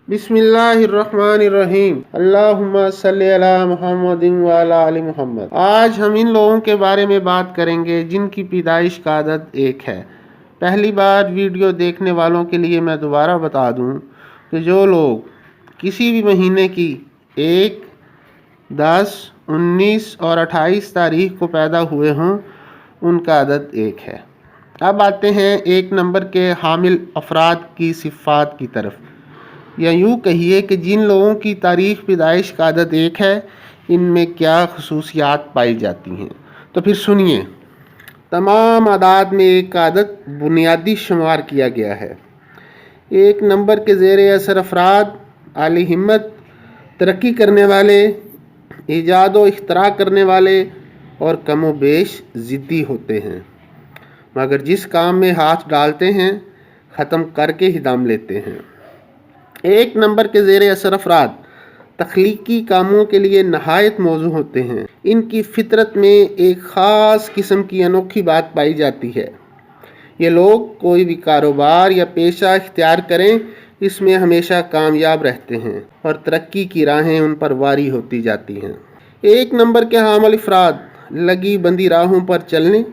बिस्मिल्लाहिर्रहमानिर्रहीम। अल्लाहुम्मा सल्ली अला मुहम्मदिन व अला आलि मुहम्मद। आज हम इन लोगों के बारे में बात करेंगे जिनकी पैदाइश का आदत एक है। पहली बार वीडियो देखने वालों के लिए मैं दोबारा बता दूं कि जो लोग किसी भी महीने की 1, 10, 19 और 28 तारीख को पैदा हुए हों उनका आदत एक है। अब आते हैं 1 नंबर के हामिल अफराद की सिफ़ात की तरफ, या यूँ कहिए कि जिन लोगों की तारीख़ पैदाइश का आदत एक है इनमें क्या खसूसियात पाई जाती हैं। तो फिर सुनिए। तमाम आदात में एक आदत बुनियादी शुमार किया गया है। 1 नंबर के ज़ेर असर अफराद आली हिम्मत, तरक्की करने वाले, ईजाद व इख्तरा करने वाले और कमो बेश ज़िद्दी होते हैं, मगर जिस काम में हाथ डालते हैं ख़त्म करके ही दाम लेते हैं। 1 नंबर के ज़ेर असर अफराद तख्लीकी कामों के लिए नहायत मौजू होते हैं। इनकी फितरत में एक ख़ास किस्म की अनोखी बात पाई जाती है। ये लोग कोई भी कारोबार या पेशा इख्तियार करें इसमें हमेशा कामयाब रहते हैं और तरक्की की राहें उन पर वारी होती जाती हैं। 1 नंबर के हामिल अफराद लगी बंदी राहों पर चलने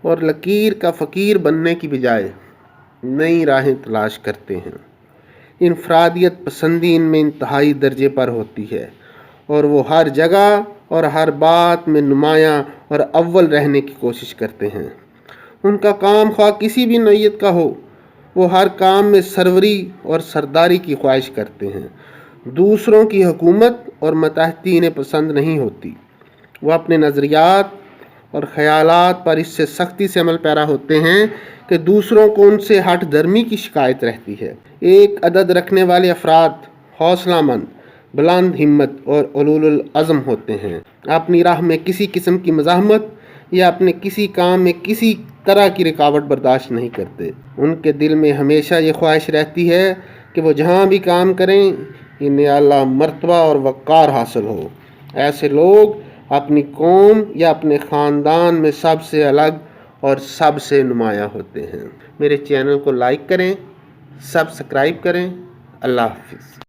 और लकीर का फ़कीर बनने की बजाय नई राहें तलाश करते हैं। इनफरादियत पसंदी इनमें इंतहाई दर्जे पर होती है और वो हर जगह और हर बात में नुमायां और अव्वल रहने की कोशिश करते हैं। उनका काम ख्वाह किसी भी नौयत का हो, वो हर काम में सरवरी और सरदारी की ख्वाहिश करते हैं। दूसरों की हुकूमत और मतहती इन्हें पसंद नहीं होती। वो अपने नज़रियात और ख़यालात पर इससे सख्ती से अमल पैरा होते हैं कि दूसरों को उनसे हट धर्मी की शिकायत रहती है। एक अदद रखने वाले अफराद हौसलामंद, बुलंद हिम्मत और उलूल अज़म होते हैं। अपनी राह में किसी किस्म की मज़ाहमत या अपने किसी काम में किसी तरह की रुकावट बर्दाश्त नहीं करते। उनके दिल में हमेशा ये ख्वाहिश रहती है कि वो जहाँ भी काम करें इन्हें आला मर्तबा और वक़ार हासिल हो। ऐसे लोग अपनी कौम या अपने ख़ानदान में सबसे अलग और सबसे नुमायाँ होते हैं। मेरे चैनल को लाइक करें, सब्सक्राइब करें। अल्लाह हाफ़िज़।